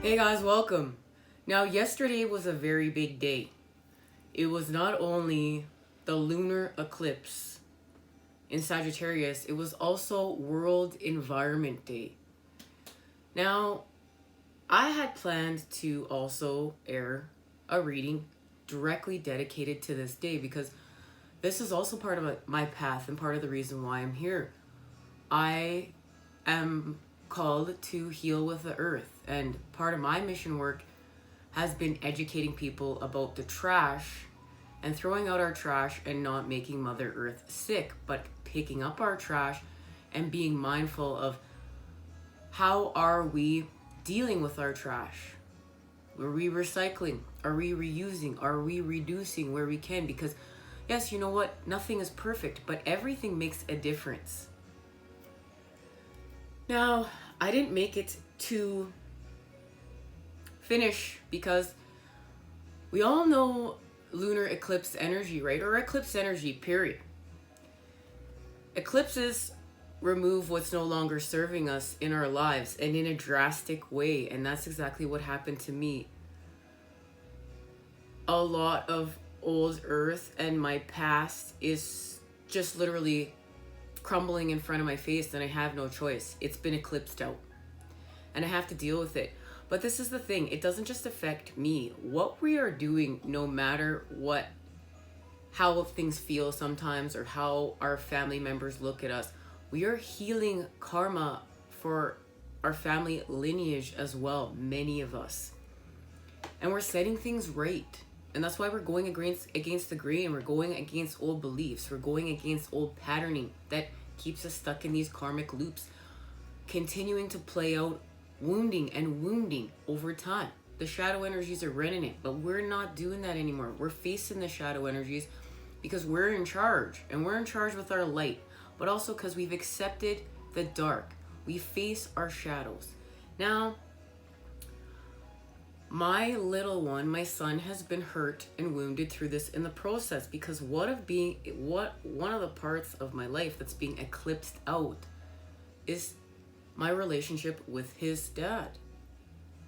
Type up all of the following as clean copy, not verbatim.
Hey guys, welcome. Now, yesterday was a very big day. It was not only the lunar eclipse in Sagittarius, it was also World Environment Day. Now, I had planned to also air a reading directly dedicated to this day because this is also part of my path and part of the reason why I'm here. I am called to heal with the earth, and part of my mission work has been educating people about the trash and throwing out our trash and not making Mother Earth sick, but picking up our trash and being mindful of how are we dealing with our trash. Are we recycling? Are we reusing? Are we reducing where we can? Because yes, you know what? Nothing is perfect, but everything makes a difference. Now, I didn't make it to finish because we all know lunar eclipse energy, right? Or eclipse energy, period. Eclipses remove what's no longer serving us in our lives and in a drastic way, and that's exactly what happened to me. A lot of old earth and my past is just literally crumbling in front of my face, and I have no choice. It's been eclipsed out and I have to deal with it. But this is the thing, it doesn't just affect me. What we are doing, no matter what, how things feel sometimes or how our family members look at us, we are healing karma for our family lineage as well, many of us. And we're setting things right. And that's why we're going against the grain. We're going against old beliefs. We're going against old patterning that keeps us stuck in these karmic loops, continuing to play out wounding over time. The shadow energies are running it, but we're not doing that anymore. We're facing the shadow energies because we're in charge, and we're in charge with our light, but also because we've accepted the dark. We face our shadows. Now, my little one, my son, has been hurt and wounded through this in the process because one of the parts of my life that's being eclipsed out is my relationship with his dad.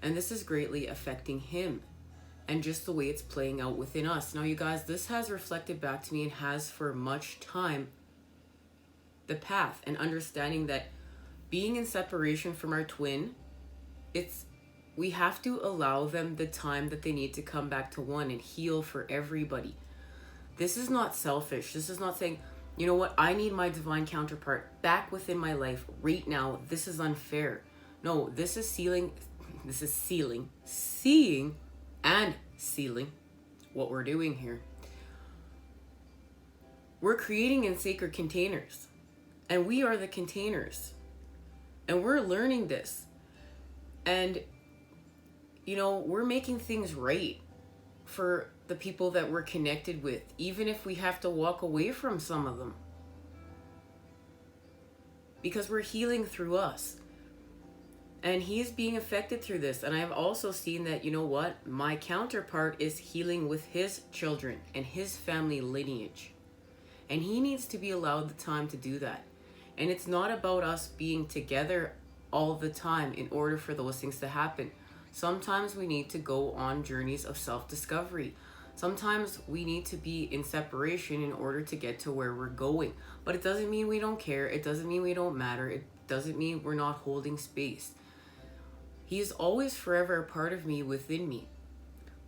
And this is greatly affecting him and just the way it's playing out within us. Now, you guys, this has reflected back to me and has for much time the path and understanding that being in separation from our twin, we have to allow them the time that they need to come back to one and heal for everybody. This is not selfish. This is not saying, you know what, I need my divine counterpart back within my life right now. This is unfair. No, this is seeing and sealing what we're doing here. We're creating in sacred containers, and we are the containers. And we're learning this. And we're making things right for the people that we're connected with, even if we have to walk away from some of them. Because we're healing through us. And he's being affected through this. And I've also seen that, my counterpart is healing with his children and his family lineage. And he needs to be allowed the time to do that. And it's not about us being together all the time in order for those things to happen. Sometimes we need to go on journeys of self-discovery. Sometimes we need to be in separation in order to get to where we're going. But it doesn't mean we don't care. It doesn't mean we don't matter. It doesn't mean we're not holding space. He's always forever a part of me, within me.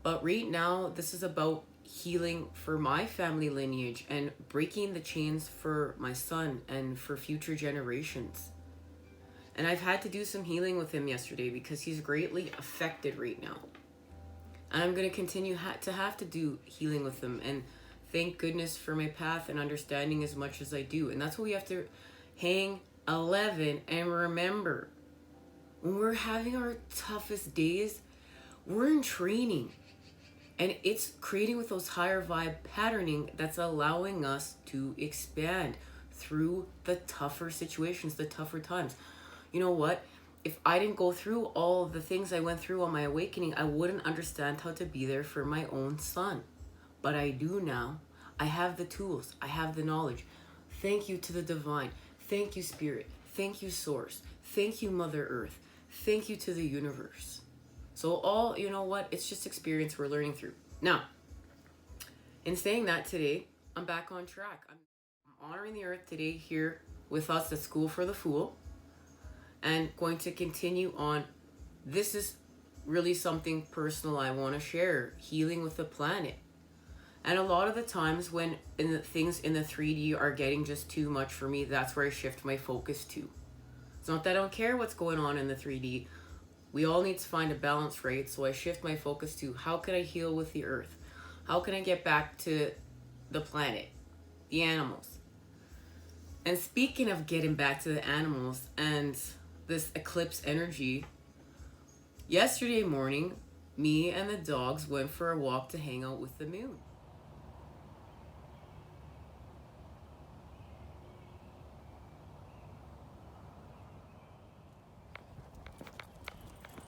But right now, this is about healing for my family lineage and breaking the chains for my son and for future generations. And I've had to do some healing with him yesterday because he's greatly affected right now. And I'm going to continue to have to do healing with him. And thank goodness for my path and understanding as much as I do. And that's what we have to hang 11 and remember. When we're having our toughest days, we're in training. And it's creating with those higher vibe patterning that's allowing us to expand through the tougher situations, the tougher times. You know what? If I didn't go through all the things I went through on my awakening, I wouldn't understand how to be there for my own son. But I do now. I have the tools. I have the knowledge. Thank you to the divine. Thank you, Spirit. Thank you, Source. Thank you, Mother Earth. Thank you to the universe. So all, you know what, it's just experience we're learning through. Now, in saying that, today I'm back on track. I'm honoring the earth today here with us at School for the Fool, and going to continue on. This is really something personal I want to share, healing with the planet. And a lot of the times when things in the 3D are getting just too much for me, that's where I shift my focus to. It's not that I don't care what's going on in the 3D. We all need to find a balance, right? So I shift my focus to, how can I heal with the earth? How can I get back to the planet, the animals? And speaking of getting back to the animals and this eclipse energy, yesterday morning, me and the dogs went for a walk to hang out with the moon.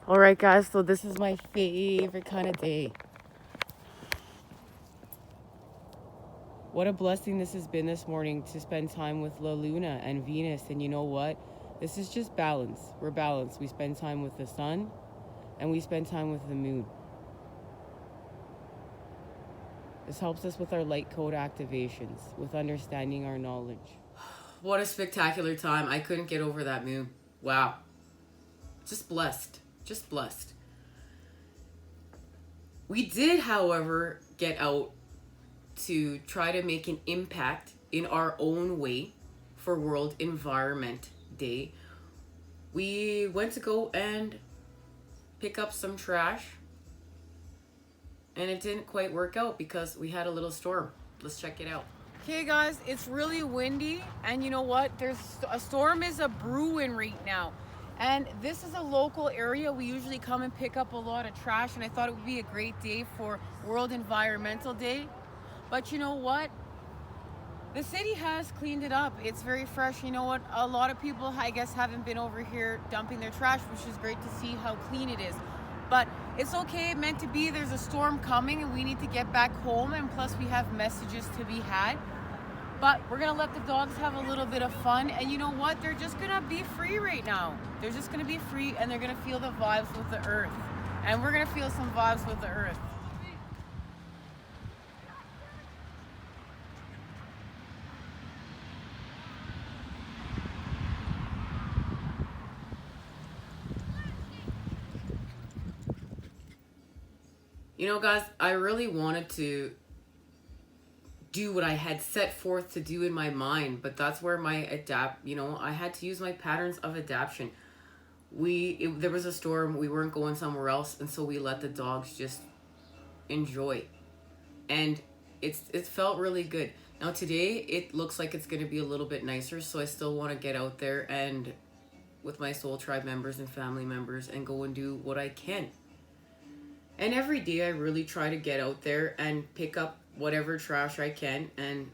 All right, guys, so this is my favorite kind of day. What a blessing this has been this morning to spend time with La Luna and Venus. And you know what? This is just balance. We're balanced. We spend time with the sun and we spend time with the moon. This helps us with our light code activations, with understanding our knowledge. What a spectacular time. I couldn't get over that moon. Wow. Just blessed. Just blessed. We did, however, get out to try to make an impact in our own way for World Environment Day. We went to go and pick up some trash, and it didn't quite work out because we had a little storm. Let's check it out. Okay, guys, it's really windy, and you know what? There's a storm is a brewing right now. And this is a local area. We usually come and pick up a lot of trash, and I thought it would be a great day for World Environmental Day. But you know what? The city has cleaned it up. It's very fresh. You know what? A lot of people, I guess, haven't been over here dumping their trash, which is great to see how clean it is. But it's okay, meant to be. There's a storm coming and we need to get back home, and plus we have messages to be had. But we're gonna let the dogs have a little bit of fun, and you know what? They're just gonna be free right now. They're just gonna be free, and they're gonna feel the vibes with the earth. And we're gonna feel some vibes with the earth. You know, guys, I really wanted to do what I had set forth to do in my mind, but that's where I had to use my patterns of adaptation. There was a storm, we weren't going somewhere else, and so we let the dogs just enjoy. And it felt really good. Now today it looks like it's going to be a little bit nicer, so I still want to get out there and with my soul tribe members and family members and go and do what I can. And every day I really try to get out there and pick up whatever trash I can. And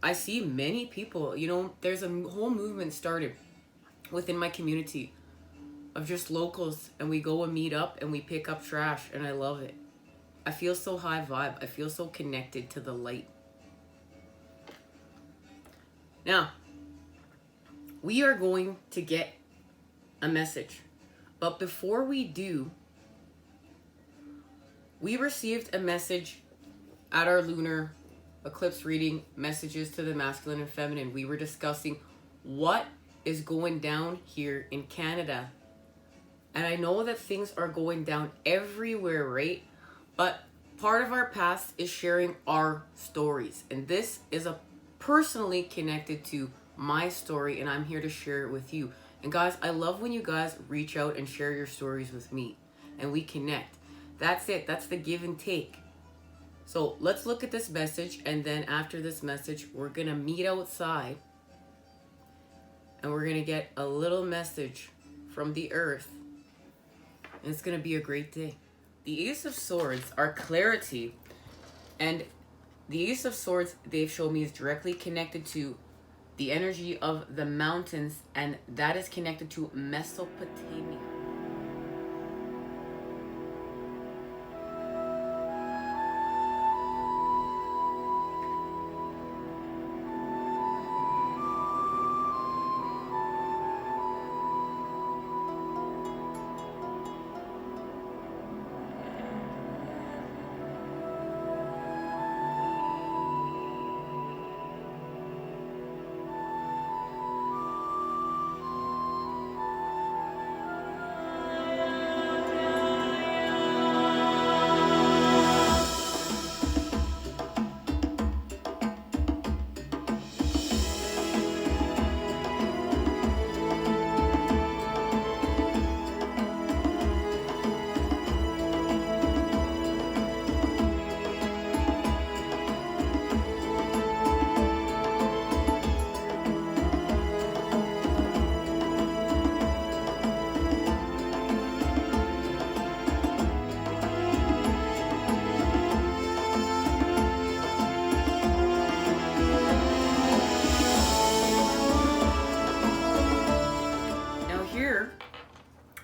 I see many people, there's a whole movement started within my community of just locals, and we go and meet up and we pick up trash, and I love it. I feel so high vibe. I feel so connected to the light. Now, we are going to get a message. But before we do, we received a message at our lunar eclipse reading, messages to the masculine and feminine. We were discussing what is going down here in Canada. And I know that things are going down everywhere, right? But part of our past is sharing our stories. And this is personally connected to my story, and I'm here to share it with you. And guys, I love when you guys reach out and share your stories with me and we connect. That's it. That's the give and take. So let's look at this message, and then after this message, we're going to meet outside and we're going to get a little message from the earth. And it's going to be a great day. The Ace of Swords are clarity, and the Ace of Swords, they've shown me, is directly connected to the energy of the mountains, and that is connected to Mesopotamia.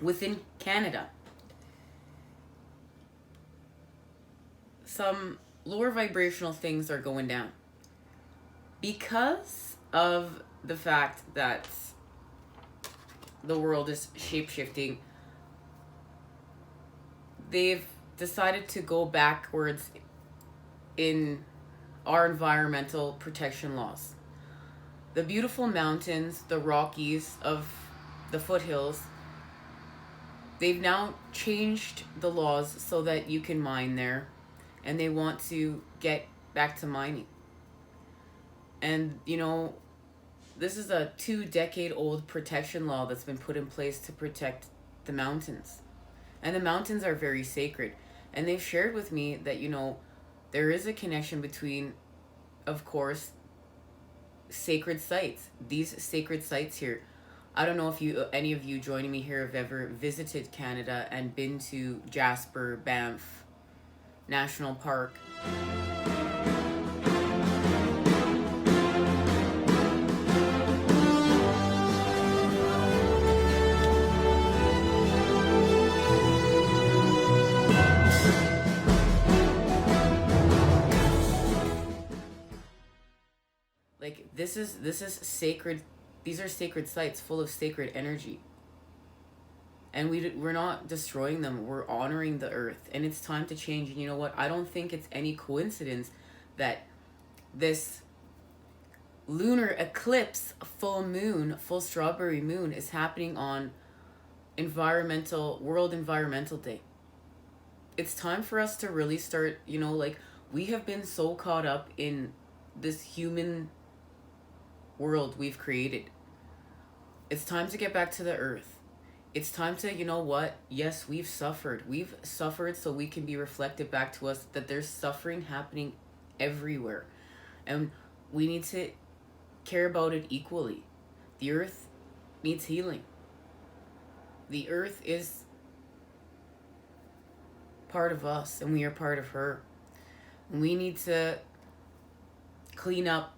within Canada. Some lower vibrational things are going down because of the fact that the world is shape-shifting. They've decided to go backwards in our environmental protection laws. The beautiful mountains, the Rockies of the foothills, they've now changed the laws so that you can mine there, and they want to get back to mining. And this is a 2-decade-old protection law that's been put in place to protect the mountains. And the mountains are very sacred. And they've shared with me that, there is a connection between, of course, sacred sites. These sacred sites here. I don't know if any of you joining me here have ever visited Canada and been to Jasper, Banff National Park. Like this is sacred. These are sacred sites full of sacred energy. And we're not destroying them. We're honoring the earth, and it's time to change. And you know what? I don't think it's any coincidence that this lunar eclipse, full moon, full strawberry moon, is happening on World Environmental Day. It's time for us to really start, we have been so caught up in this human world we've created. It's time to get back to the earth. It's time to, yes, we've suffered so we can be reflected back to us that there's suffering happening everywhere, and we need to care about it equally. The earth needs healing. The earth is part of us, and we are part of her. And we need to clean up.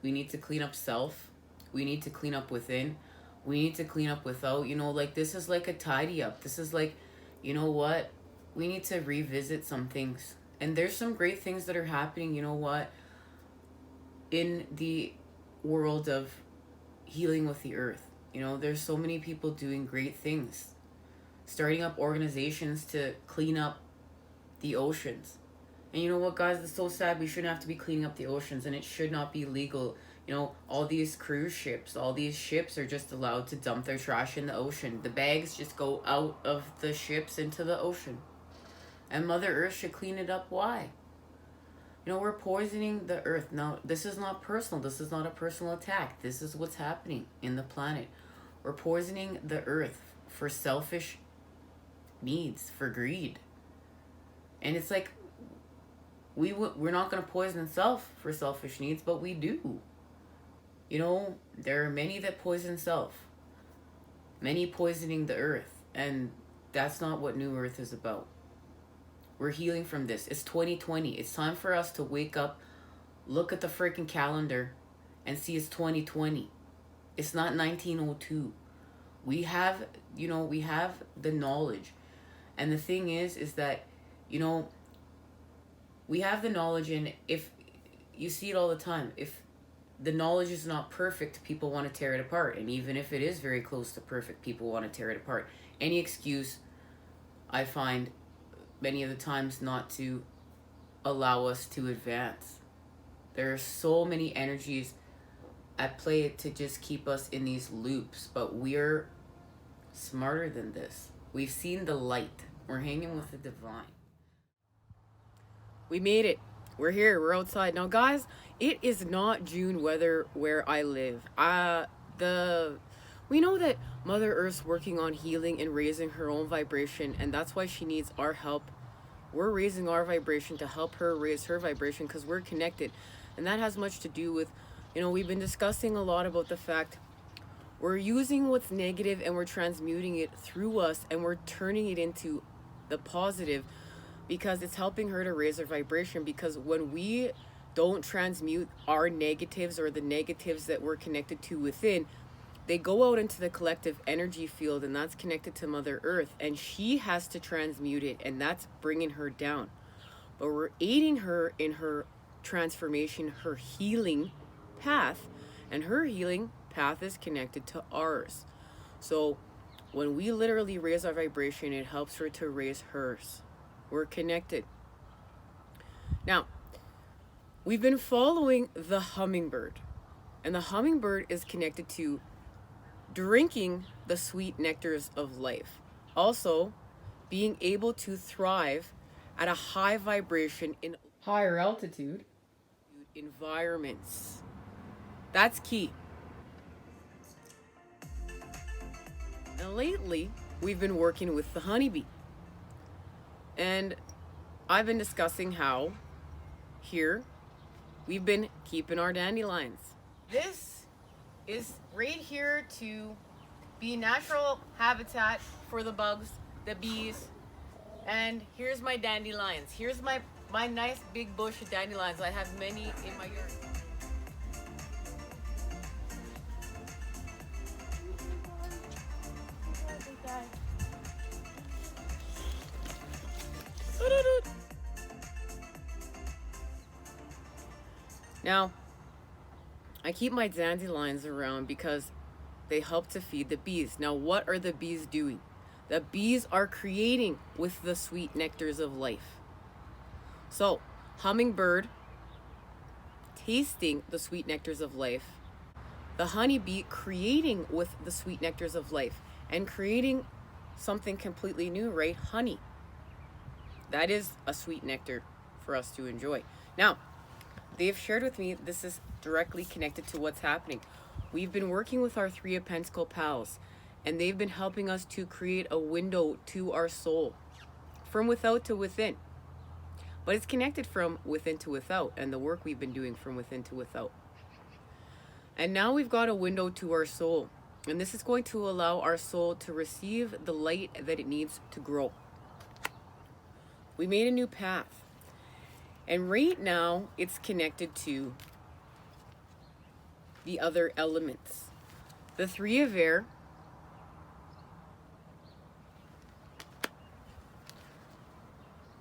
We need to clean up self. We need to clean up within. We need to clean up without. This is like a tidy up. This is like, we need to revisit some things. And there's some great things that are happening, in the world of healing with the earth. There's so many people doing great things. Starting up organizations to clean up the oceans. And you know what, guys? It's so sad. We shouldn't have to be cleaning up the oceans, and it should not be legal. All these cruise ships, all these ships are just allowed to dump their trash in the ocean. The bags just go out of the ships into the ocean. And Mother Earth should clean it up. Why? We're poisoning the earth. Now, this is not personal. This is not a personal attack. This is what's happening in the planet. We're poisoning the earth for selfish needs, for greed. And it's like, we're not going to poison self for selfish needs, but we do. There are many that poison self. Many poisoning the earth. And that's not what New Earth is about. We're healing from this. It's 2020. It's time for us to wake up, look at the freaking calendar, and see it's 2020. It's not 1902. We have the knowledge. And the thing is that, we have the knowledge, and if you see it all the time, if the knowledge is not perfect, people want to tear it apart. And even if it is very close to perfect, people want to tear it apart. Any excuse, I find, many of the times not to allow us to advance. There are so many energies at play to just keep us in these loops, but we're smarter than this. We've seen the light. We're hanging with the divine. We made it. We're here. We're outside. Now, guys, it is not June weather where I live. We know that Mother Earth's working on healing and raising her own vibration, and that's why she needs our help. We're raising our vibration to help her raise her vibration because we're connected. And that has much to do with, we've been discussing a lot about the fact we're using what's negative and we're transmuting it through us, and we're turning it into the positive because it's helping her to raise her vibration. Because when we don't transmute our negatives or the negatives that we're connected to within, they go out into the collective energy field, and that's connected to Mother Earth, and she has to transmute it, and that's bringing her down. But we're aiding her in her transformation, her healing path, and her healing path is connected to ours. So when we literally raise our vibration, it helps her to raise hers. We're connected. Now, we've been following the hummingbird, and the hummingbird is connected to drinking the sweet nectars of life. Also, being able to thrive at a high vibration in higher altitude environments. That's key. And lately, we've been working with the honeybee. And I've been discussing how here we've been keeping our dandelions. This is right here to be natural habitat for the bugs, the bees. And here's my dandelions. Here's my nice big bush of dandelions. I have many in my yard. Now, I keep my dandelions around because they help to feed the bees. Now, what are the bees doing? The bees are creating with the sweet nectars of life. So, hummingbird tasting the sweet nectars of life, the honeybee creating with the sweet nectars of life, and creating something completely new, right? Honey. That is a sweet nectar for us to enjoy. Now, they've shared with me this is directly connected to what's happening. We've been working with our Three of Pentacle pals, and they've been helping us to create a window to our soul from without to within. But it's connected from within to without, and the work we've been doing from within to without. And now we've got a window to our soul, and this is going to allow our soul to receive the light that it needs to grow. We made a new path, and right now it's connected to the other elements. The Three of Air,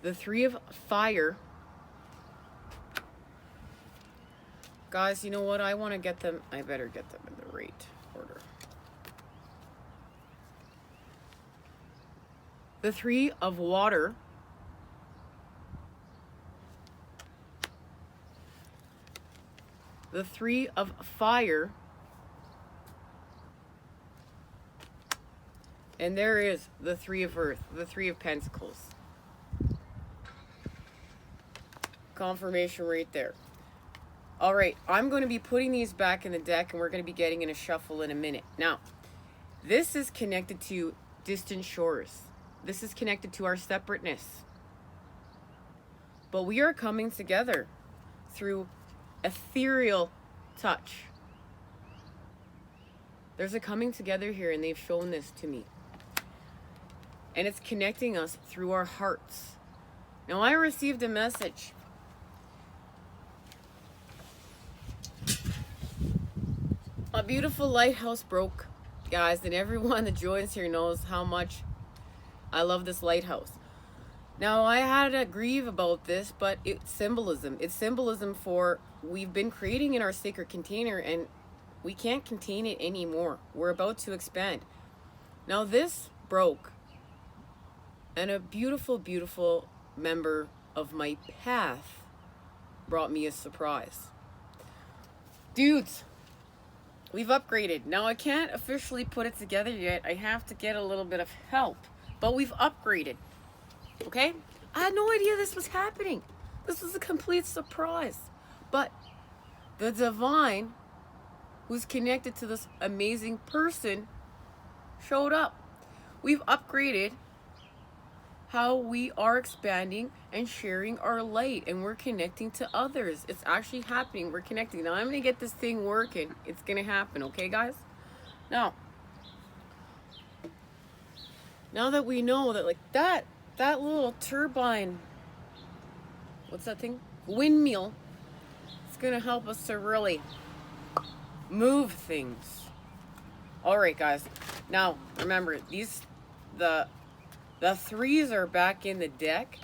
the Three of Fire. Guys, you know what? I want to get them. I better get them in the right order. The Three of Water. The Three of Fire. And there is the Three of Earth, the Three of Pentacles. Confirmation right there. All right, I'm going to be putting these back in the deck, and we're going to be getting in a shuffle in a minute. Now, this is connected to distant shores. This is connected to our separateness. But we are coming together through ethereal touch. There's a coming together here, and they've shown this to me. And it's connecting us through our hearts. Now, I received a message. A beautiful lighthouse broke, guys, and everyone that joins here knows how much I love this lighthouse. Now, I had to grieve about this, but it's symbolism. It's symbolism for we've been creating in our sacred container, and we can't contain it anymore. We're about to expand. Now, this broke, and a beautiful, beautiful member of my path brought me a surprise. Dudes, we've upgraded. Now, I can't officially put it together yet. I have to get a little bit of help, but we've upgraded. Okay? I had no idea this was happening. This was a complete surprise. But the divine, who's connected to this amazing person, showed up. We've upgraded how we are expanding and sharing our light, and we're connecting to others. It's actually happening. We're connecting. Now, I'm going to get this thing working. It's going to happen. Okay, guys? Now that we know that, like, that little turbine, what's that thing? Windmill. It's going to help us to really move things. All right, guys. Now, remember, the threes are back in the deck.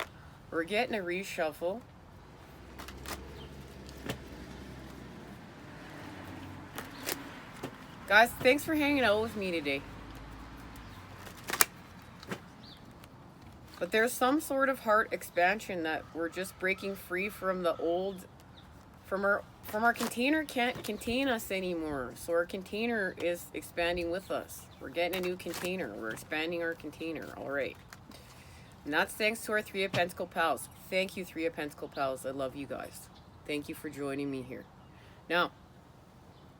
We're getting a reshuffle. Guys, thanks for hanging out with me today. But there's some sort of heart expansion that we're just breaking free from the old, from our container can't contain us anymore. So our container is expanding with us. We're getting a new container. We're expanding our container. All right. And that's thanks to our Three of Pentacle pals. Thank you, Three of Pentacle pals. I love you guys. Thank you for joining me here. Now,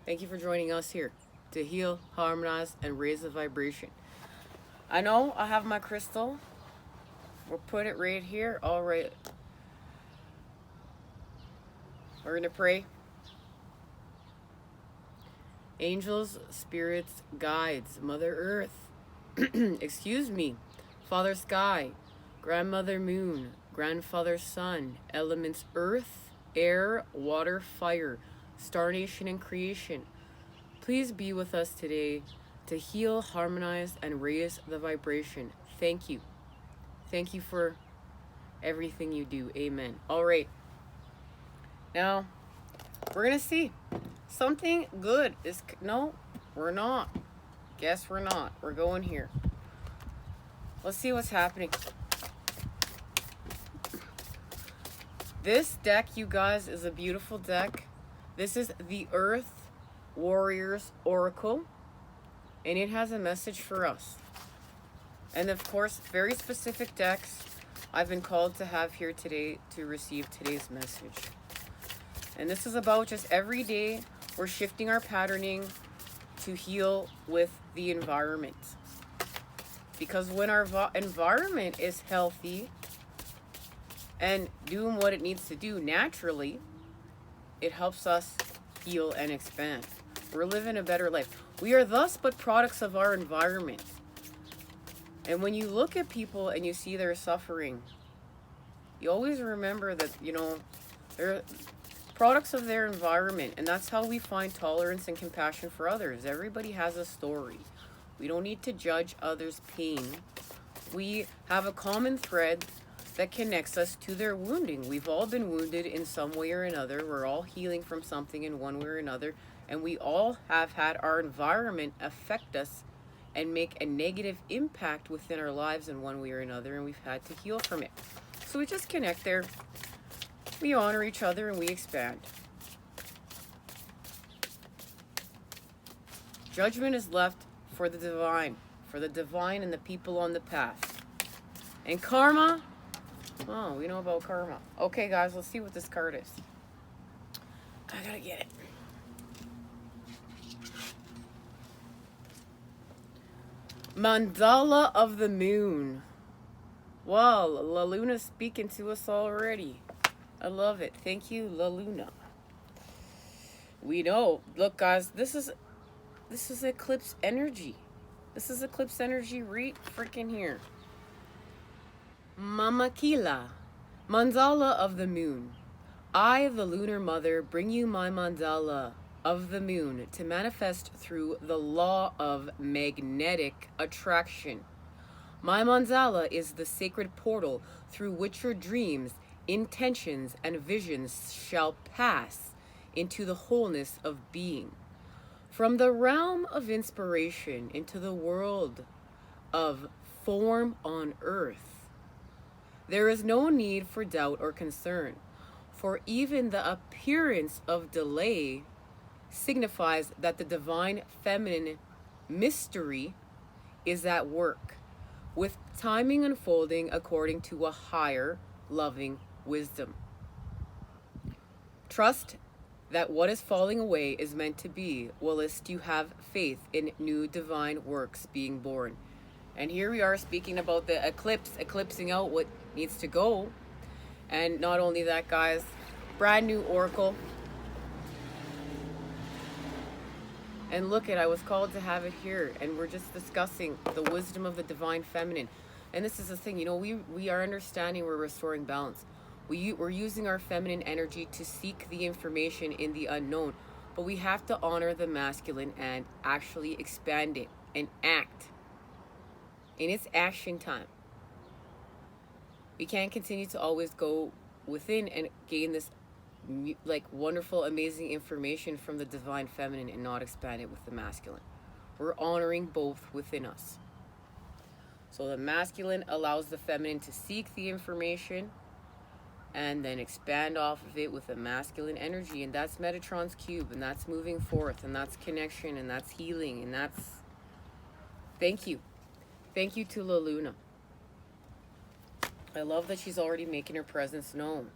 thank you for joining us here to heal, harmonize, and raise the vibration. I know I have my crystal. We'll put it right here. All right. We're going to pray. Angels, spirits, guides, Mother Earth, excuse me, Father Sky, Grandmother Moon, Grandfather Sun, elements Earth, Air, Water, Fire, Star Nation, and Creation. Please be with us today to heal, harmonize, and raise the vibration. Thank you. Thank you for everything you do. Amen. All right. Now, we're going to see. Something good is... No, we're not. Guess we're not. We're going here. Let's see what's happening. This deck, you guys, is a beautiful deck. This is the Earth Warriors Oracle. And it has a message for us. And of course, very specific decks I've been called to have here today to receive today's message. And this is about just every day we're shifting our patterning to heal with the environment. Because when our environment is healthy and doing what it needs to do naturally, it helps us heal and expand. We're living a better life. We are thus but products of our environment. And when you look at people and you see their suffering, you always remember that, you know, they're products of their environment. And that's how we find tolerance and compassion for others. Everybody has a story. We don't need to judge others' pain. We have a common thread that connects us to their wounding. We've all been wounded in some way or another. We're all healing from something in one way or another. And we all have had our environment affect us and make a negative impact within our lives in one way or another. And we've had to heal from it. So we just connect there. We honor each other and we expand. Judgment is left for the divine and the people on the path. And karma, oh, we know about karma. Okay, guys, let's see what this card is. I gotta get it. Mandala of the Moon. Wow, La Luna's speaking to us already. I love it. Thank you, La Luna. We know. Look, guys, this is eclipse energy. This is eclipse energy right freaking here. Mama Kila. Mandala of the Moon. I, the Lunar Mother, bring you my mandala of the moon to manifest through the law of magnetic attraction. My mandala is the sacred portal through which your dreams, intentions, and visions shall pass into the wholeness of being. From the realm of inspiration into the world of form on earth, there is no need for doubt or concern, for even the appearance of delay signifies that the divine feminine mystery is at work, with timing unfolding according to a higher, loving wisdom. Trust that what is falling away is meant to be, whilst you have faith in new divine works being born. And here we are speaking about the eclipse, eclipsing out what needs to go. And not only that, guys, brand new oracle. And look I was called to have it here, and we're just discussing the wisdom of the divine feminine. And this is the thing, you know, we are understanding we're restoring balance. We're using our feminine energy to seek the information in the unknown. But we have to honor the masculine and actually expand it and act in its action time. We can't continue to always go within and gain this like wonderful, amazing information from the divine feminine and not expand it with the masculine. We're honoring both within us. So the masculine allows the feminine to seek the information and then expand off of it with a masculine energy. And that's Metatron's cube, and that's moving forth, and that's connection, and that's healing, and that's... Thank you. Thank you to La Luna. I love that she's already making her presence known.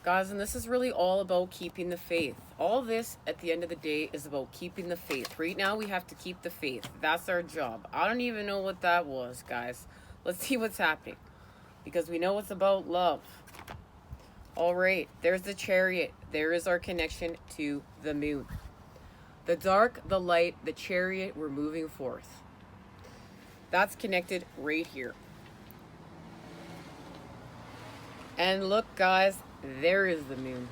Guys, and this is really all about keeping the faith. All this, at the end of the day, is about keeping the faith. Right now, we have to keep the faith. That's our job. I don't even know what that was, guys. Let's see what's happening. Because we know it's about love. All right, there's the Chariot. There is our connection to the moon. The dark, the light, the Chariot, we're moving forth. That's connected right here. And look, guys, there is the moon.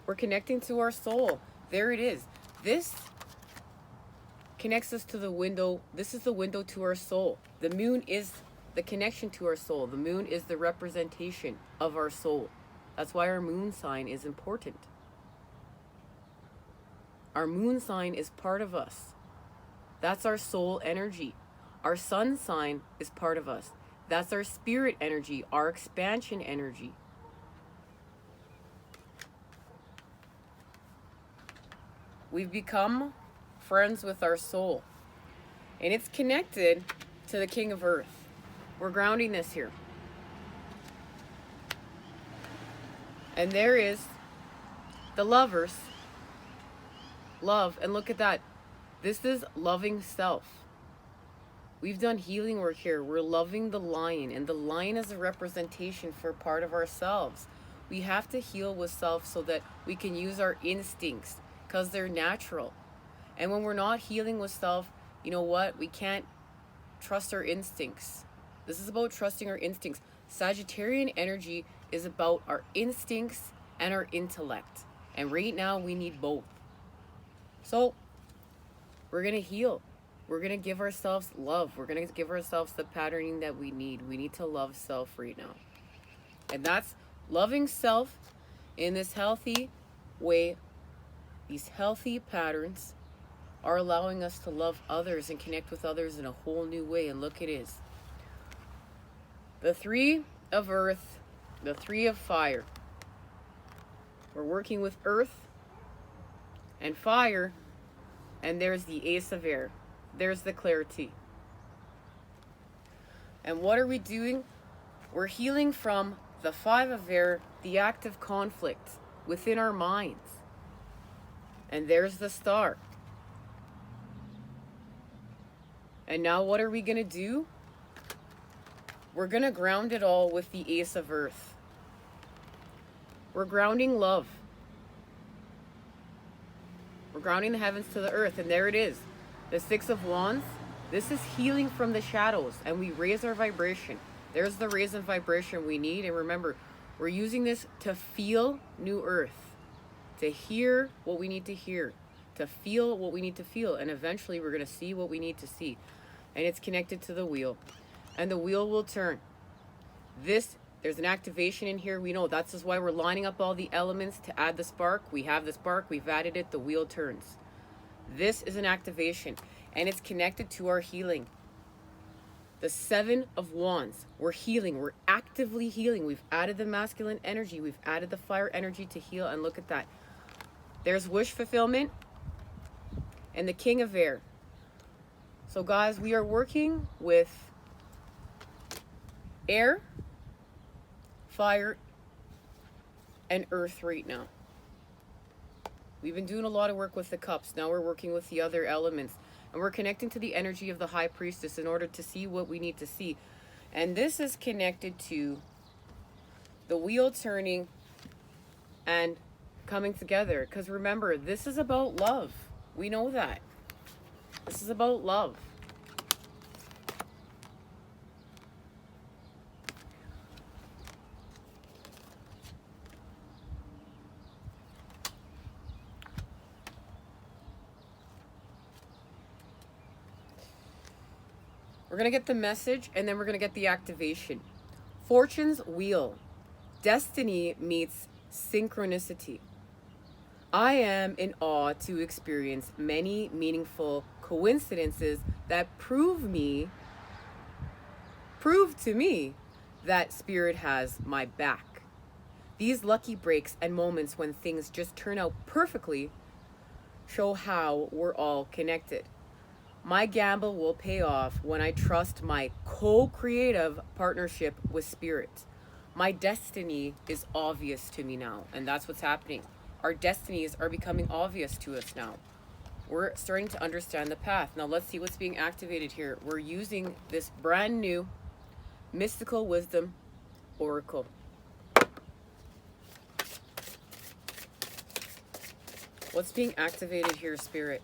We're connecting to our soul. There it is. This connects us to the window. This is the window to our soul. The moon is the connection to our soul. The moon is the representation of our soul. That's why our moon sign is important. Our moon sign is part of us. That's our soul energy. Our sun sign is part of us. That's our spirit energy, our expansion energy. We've become friends with our soul. And it's connected to the King of Earth. We're grounding this here. And there is the lovers. Love. And look at that. This is loving self. We've done healing work here. We're loving the lion, and the lion is a representation for part of ourselves. We have to heal with self so that we can use our instincts because they're natural. And when we're not healing with self, you know what? We can't trust our instincts. This is about trusting our instincts. Sagittarian energy is about our instincts and our intellect. And right now we need both. So we're going to heal. We're going to give ourselves love. We're going to give ourselves the patterning that we need. We need to love self right now. And that's loving self in this healthy way. These healthy patterns are allowing us to love others and connect with others in a whole new way. And look, it is. The 3 of earth, the 3 of fire. We're working with earth and fire. And there's the ace of air. There's the clarity. And what are we doing? We're healing from the 5 of air, the active conflict within our minds. And there's the star. And now what are we going to do? We're going to ground it all with the ace of earth. We're grounding love. We're grounding the heavens to the earth. And there it is. The 6 of wands. This is healing from the shadows. And we raise our vibration. There's the raise in vibration we need. And remember, we're using this to feel new earth. To hear what we need to hear. To feel what we need to feel. And eventually we're going to see what we need to see. And it's connected to the wheel. And the wheel will turn. There's an activation in here. We know that's just why we're lining up all the elements to add the spark. We have the spark. We've added it. The wheel turns. This is an activation. And it's connected to our healing. The 7 of wands. We're healing. We're actively healing. We've added the masculine energy. We've added the fire energy to heal. And look at that. There's wish fulfillment. And the king of air. So guys, we are working with air, fire, and earth right now. We've been doing a lot of work with the cups. Now we're working with the other elements. And we're connecting to the energy of the high priestess in order to see what we need to see. And this is connected to the wheel turning and coming together. Because remember, this is about love. We know that. This is about love. We're going to get the message, and then we're going to get the activation. Fortune's wheel. Destiny meets synchronicity. I am in awe to experience many meaningful coincidences that prove to me that spirit has my back. These lucky breaks and moments when things just turn out perfectly show how we're all connected. My gamble will pay off when I trust my co-creative partnership with spirit. My destiny is obvious to me now, and that's what's happening. Our destinies are becoming obvious to us now. We're starting to understand the path. Now let's see what's being activated here. We're using this brand new Mystical Wisdom Oracle. What's being activated here, Spirit?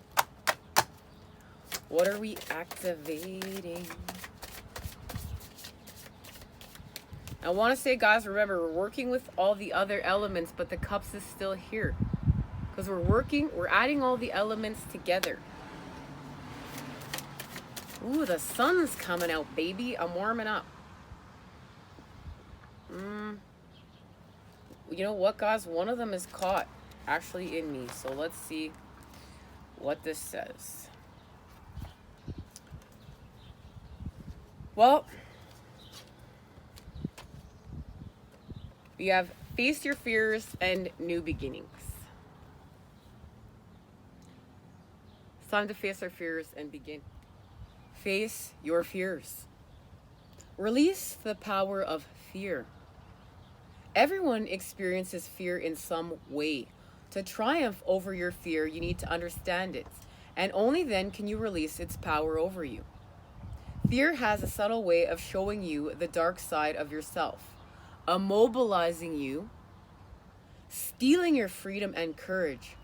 What are we activating? I want to say, guys, remember, we're working with all the other elements, but the cups is still here. Because we're adding all the elements together. Ooh, the sun's coming out, baby. I'm warming up. You know what, guys? One of them is caught actually in me. So let's see what this says. Well, we have face your fears and new beginnings. It's time to face our fears and begin. Face your fears. Release the power of fear. Everyone experiences fear in some way. To triumph over your fear, you need to understand it, and only then can you release its power over you. Fear has a subtle way of showing you the dark side of yourself, immobilizing you, stealing your freedom and courage.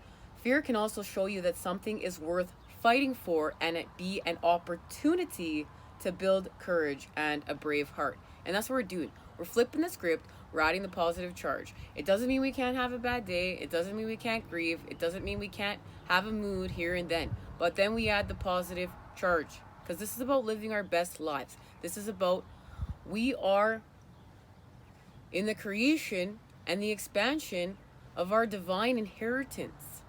Fear can also show you that something is worth fighting for, and it be an opportunity to build courage and a brave heart. And that's what we're doing. We're flipping the script. We're adding the positive charge. It doesn't mean we can't have a bad day. It doesn't mean we can't grieve. It doesn't mean we can't have a mood here and then. But then we add the positive charge. Because this is about living our best lives. This is about, we are in the creation and the expansion of our divine inheritance.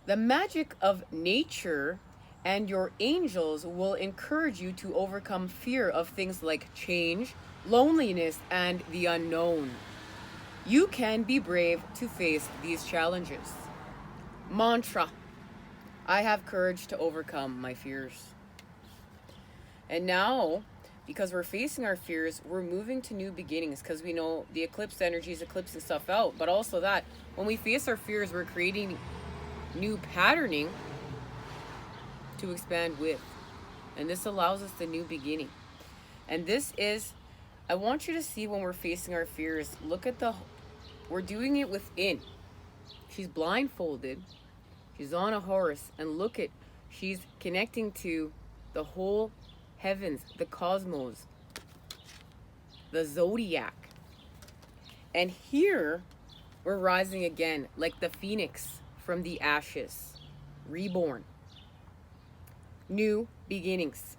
The magic of nature and your angels will encourage you to overcome fear of things like change, loneliness, and the unknown. You can be brave to face these challenges. Mantra: I have courage to overcome my fears. And now, because we're facing our fears, we're moving to new beginnings, because we know the eclipse energy is eclipsing stuff out. But also that when we face our fears, we're creating new patterning to expand with. And this allows us the new beginning. And this is, I want you to see when we're facing our fears, look at we're doing it within. She's blindfolded. She's on a horse. And look at, she's connecting to the whole heavens, the cosmos, the zodiac. And here, we're rising again, like the phoenix from the ashes, reborn. New beginnings.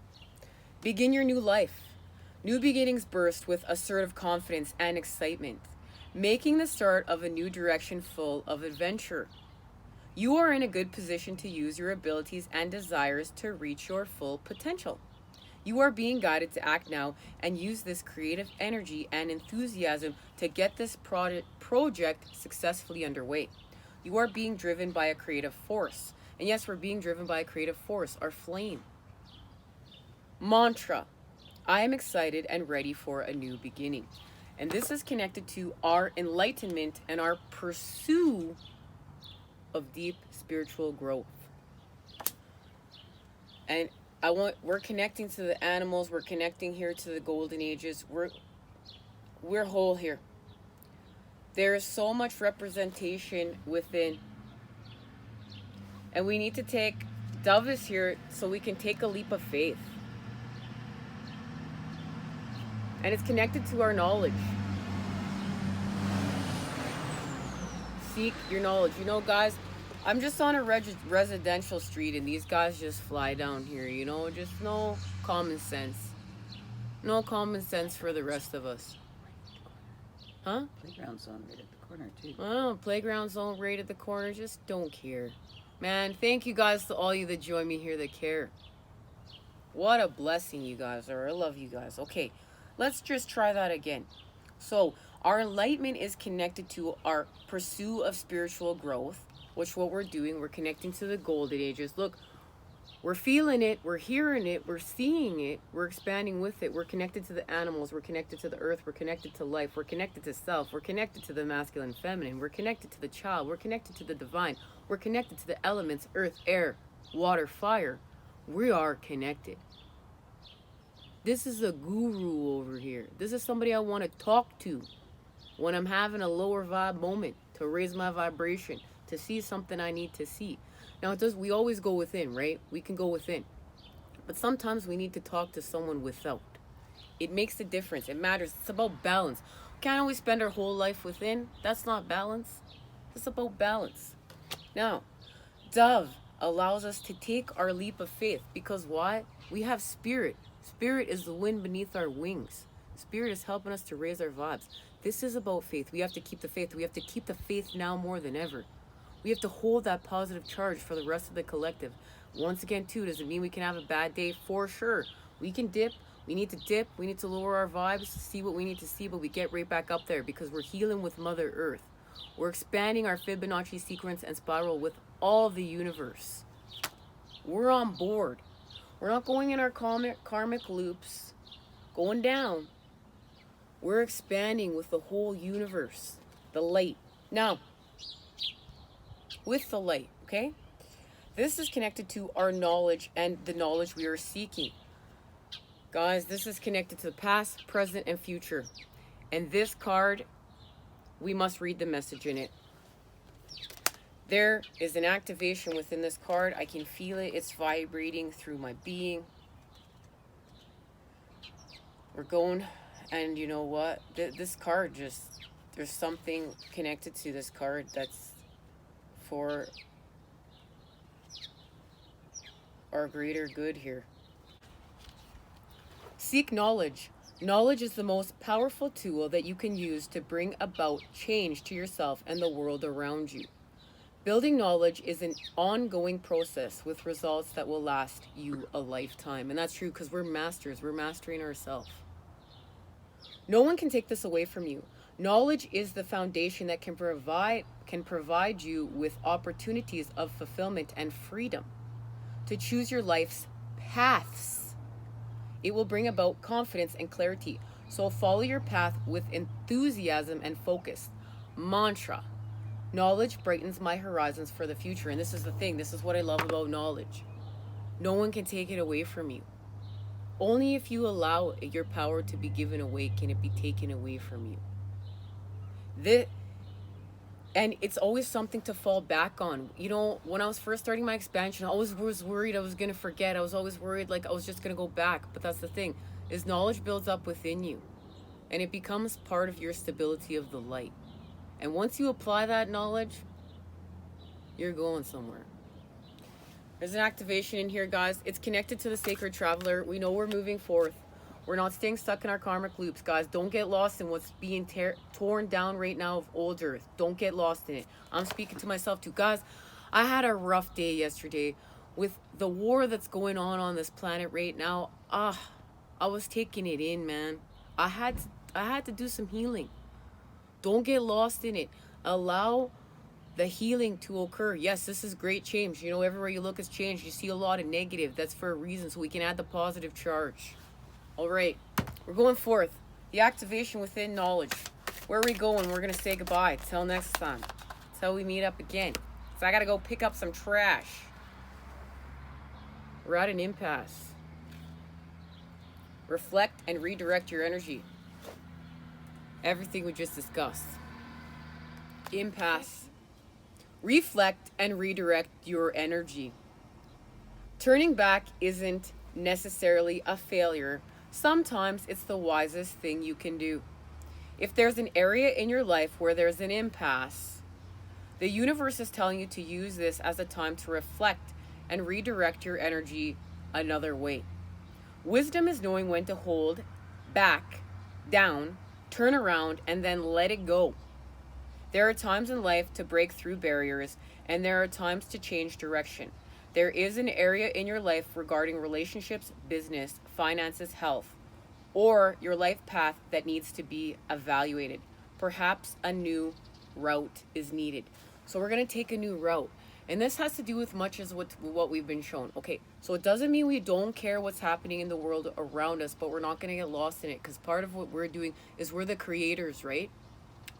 Begin your new life. New beginnings burst with assertive confidence and excitement, making the start of a new direction full of adventure. You are in a good position to use your abilities and desires to reach your full potential. You are being guided to act now and use this creative energy and enthusiasm to get this project successfully underway. You are being driven by a creative force. And yes, we're being driven by a creative force, our flame. Mantra: I am excited and ready for a new beginning. And this is connected to our enlightenment and our pursuit of deep spiritual growth. And we're connecting to the animals, we're connecting here to the golden ages. We're whole here. There is so much representation within. And we need to take, Dove is here so we can take a leap of faith. And it's connected to our knowledge. Seek your knowledge. You know, guys, I'm just on a residential street and these guys just fly down here, you know, just no common sense. No common sense for the rest of us. Huh? Playground zone right at the corner, too. Oh, playground zone right at the corner. Just don't care. Man, thank you guys to all you that join me here that care. What a blessing you guys are. I love you guys. Okay, let's just try that again. So, our enlightenment is connected to our pursuit of spiritual growth, which what we're doing, we're connecting to the golden ages. Look, we're feeling it, we're hearing it, we're seeing it, we're expanding with it. We're connected to the animals, we're connected to the earth, we're connected to life, we're connected to self, we're connected to the masculine, feminine, we're connected to the child, we're connected to the divine, we're connected to the elements, earth, air, water, fire. We are connected. This is a guru over here. This is somebody I want to talk to when I'm having a lower vibe moment, to raise my vibration, to see something I need to see. Now, we always go within, right? We can go within. But sometimes we need to talk to someone without. It makes a difference. It matters. It's about balance. We can't always spend our whole life within. That's not balance. It's about balance. Now, Dove allows us to take our leap of faith because why? We have spirit. Spirit is the wind beneath our wings. Spirit is helping us to raise our vibes. This is about faith. We have to keep the faith. We have to keep the faith now more than ever. We have to hold that positive charge for the rest of the collective. Once again, too, does it mean we can have a bad day? For sure. We can dip. We need to dip. We need to lower our vibes, see what we need to see, but we get right back up there because we're healing with Mother Earth. We're expanding our Fibonacci sequence and spiral with all the universe. We're on board. We're not going in our karmic loops, going down. We're expanding with the whole universe, the light. Now, with the light, okay? This is connected to our knowledge and the knowledge we are seeking. Guys, this is connected to the past, present, and future. And this card, we must read the message in it. There is an activation within this card. I can feel it. It's vibrating through my being. We're going, and you know what? This card just, there's something connected to this card that's for our greater good here. Seek knowledge. Knowledge is the most powerful tool that you can use to bring about change to yourself and the world around you. Building knowledge is an ongoing process with results that will last you a lifetime. And that's true because we're masters. We're mastering ourselves. No one can take this away from you. Knowledge is the foundation that can provide you with opportunities of fulfillment and freedom to choose your life's paths. It will bring about confidence and clarity. So follow your path with enthusiasm and focus. Mantra. Knowledge brightens my horizons for the future. And this is the thing. This is what I love about knowledge. No one can take it away from you. Only if you allow your power to be given away can it be taken away from you. And it's always something to fall back on. You know, when I was first starting my expansion, I always was worried I was going to forget. I was always worried like I was just going to go back. But that's the thing, is knowledge builds up within you. And it becomes part of your stability of the light. And once you apply that knowledge, you're going somewhere. There's an activation in here, guys. It's connected to the sacred traveler. We know we're moving forth. We're not staying stuck in our karmic loops, guys. Don't get lost in what's being torn down right now of old earth. Don't get lost in it. I'm speaking to myself too. Guys, I had a rough day yesterday with the war that's going on this planet right now. I was taking it in, man. I had to do some healing. Don't get lost in it. Allow the healing to occur. Yes, this is great change. You know, everywhere you look is change. You see a lot of negative. That's for a reason, so we can add the positive charge. All right, we're going forth. The activation within knowledge. Where are we going? We're going to say goodbye. Till next time. Till we meet up again. So I got to go pick up some trash. We're at an impasse. Reflect and redirect your energy. Everything we just discussed. Impasse. Reflect and redirect your energy. Turning back isn't necessarily a failure. Sometimes it's the wisest thing you can do. If there's an area in your life where there's an impasse, The universe is telling you to use this as a time to reflect and redirect your energy another way. Wisdom is knowing when to hold back, down, turn around, and then let it go. There are times in life to break through barriers, and there are times to change direction. There is an area in your life regarding relationships, business, finances, health, or your life path that needs to be evaluated. Perhaps a new route is needed. So we're going to take a new route. And this has to do with much as what we've been shown. Okay, so it doesn't mean we don't care what's happening in the world around us, but we're not going to get lost in it, because part of what we're doing is we're the creators, right?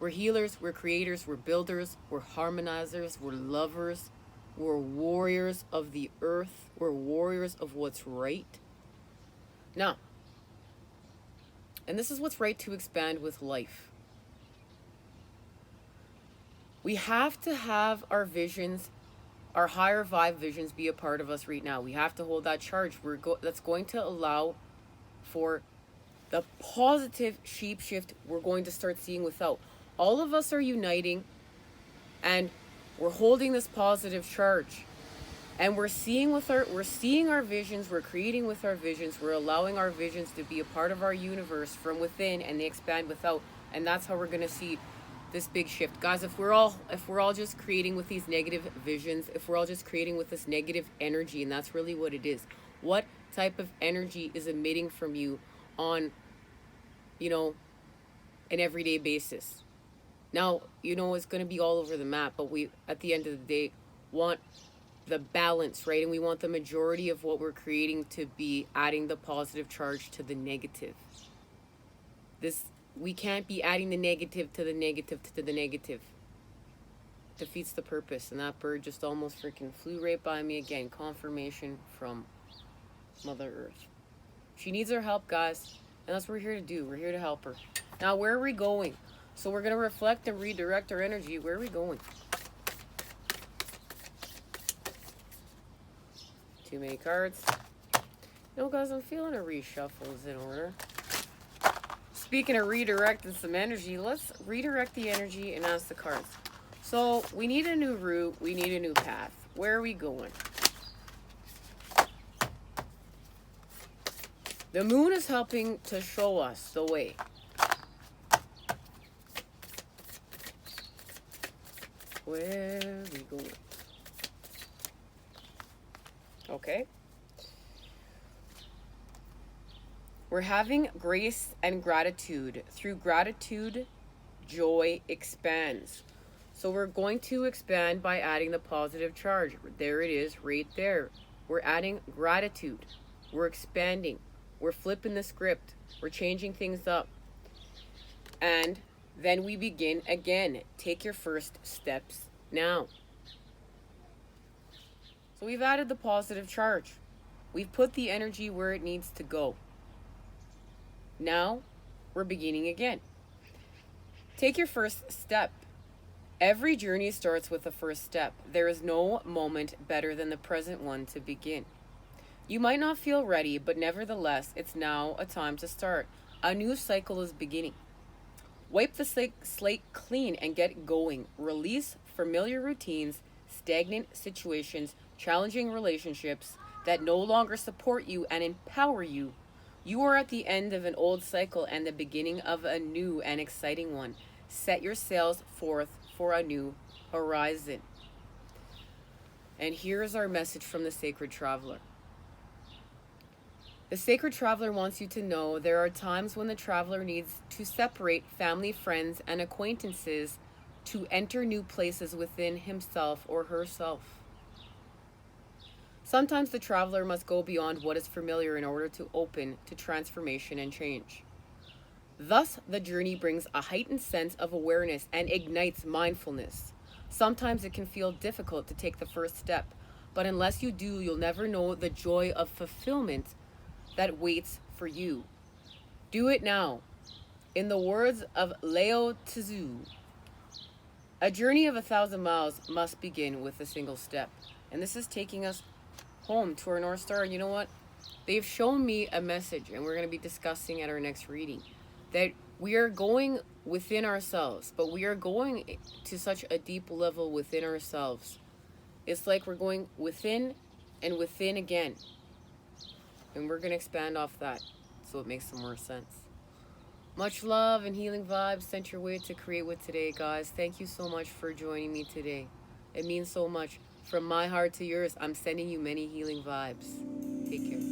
We're healers, we're creators, we're builders, we're harmonizers, we're lovers, we're warriors of the earth, we're warriors of what's right. Now, and this is what's right to expand with life. We have to have our visions, our higher vibe visions, be a part of us right now. We have to hold that charge. That's going to allow for the positive shape shift we're going to start seeing without. All of us are uniting, and we're holding this positive charge. And we're seeing our visions, we're creating with our visions, we're allowing our visions to be a part of our universe from within, and they expand without. And that's how we're gonna see this big shift. Guys, if we're all just creating with these negative visions, if we're all just creating with this negative energy, and that's really what it is, what type of energy is emitting from you on, an everyday basis? Now, it's going to be all over the map, but we, at the end of the day, want the balance, right? And we want the majority of what we're creating to be adding the positive charge to the negative. We can't be adding the negative to the negative to the negative. Defeats the purpose. And that bird just almost freaking flew right by me again. Confirmation from Mother Earth. She needs our help, guys. And that's what we're here to do. We're here to help her. Now, where are we going? So we're going to reflect and redirect our energy. Where are we going? Too many cards. Guys, I'm feeling a reshuffle is in order. Speaking of redirecting some energy, let's redirect the energy and ask the cards. So we need a new route. We need a new path. Where are we going? The moon is helping to show us the way. Where are we going? Okay. We're having grace and gratitude. Through gratitude, joy expands. So we're going to expand by adding the positive charge. There it is, right there. We're adding gratitude. We're expanding. We're flipping the script. We're changing things up. And then we begin again. Take your first steps now. So we've added the positive charge. We've put the energy where it needs to go. Now, we're beginning again. Take your first step. Every journey starts with the first step. There is no moment better than the present one to begin. You might not feel ready, but nevertheless, it's now a time to start. A new cycle is beginning. Wipe the slate clean and get going. Release familiar routines, stagnant situations, challenging relationships that no longer support you and empower you. You are at the end of an old cycle and the beginning of a new and exciting one. Set your sails forth for a new horizon. And here's our message from the Sacred Traveler. The Sacred Traveler wants you to know there are times when the traveler needs to separate family, friends, and acquaintances to enter new places within himself or herself. Sometimes the traveler must go beyond what is familiar in order to open to transformation and change. Thus, the journey brings a heightened sense of awareness and ignites mindfulness. Sometimes it can feel difficult to take the first step, but unless you do, you'll never know the joy of fulfillment that waits for you. Do it now. In the words of Lao Tzu, a journey of 1,000 miles must begin with a single step. And this is taking us home to our North Star. And you know what? They've shown me a message, and we're going to be discussing at our next reading, that we are going within ourselves, but we are going to such a deep level within ourselves. It's like we're going within and within again. And we're going to expand off that so it makes some more sense. Much love and healing vibes sent your way to create with today, guys. Thank you so much for joining me today. It means so much. From my heart to yours, I'm sending you many healing vibes. Take care.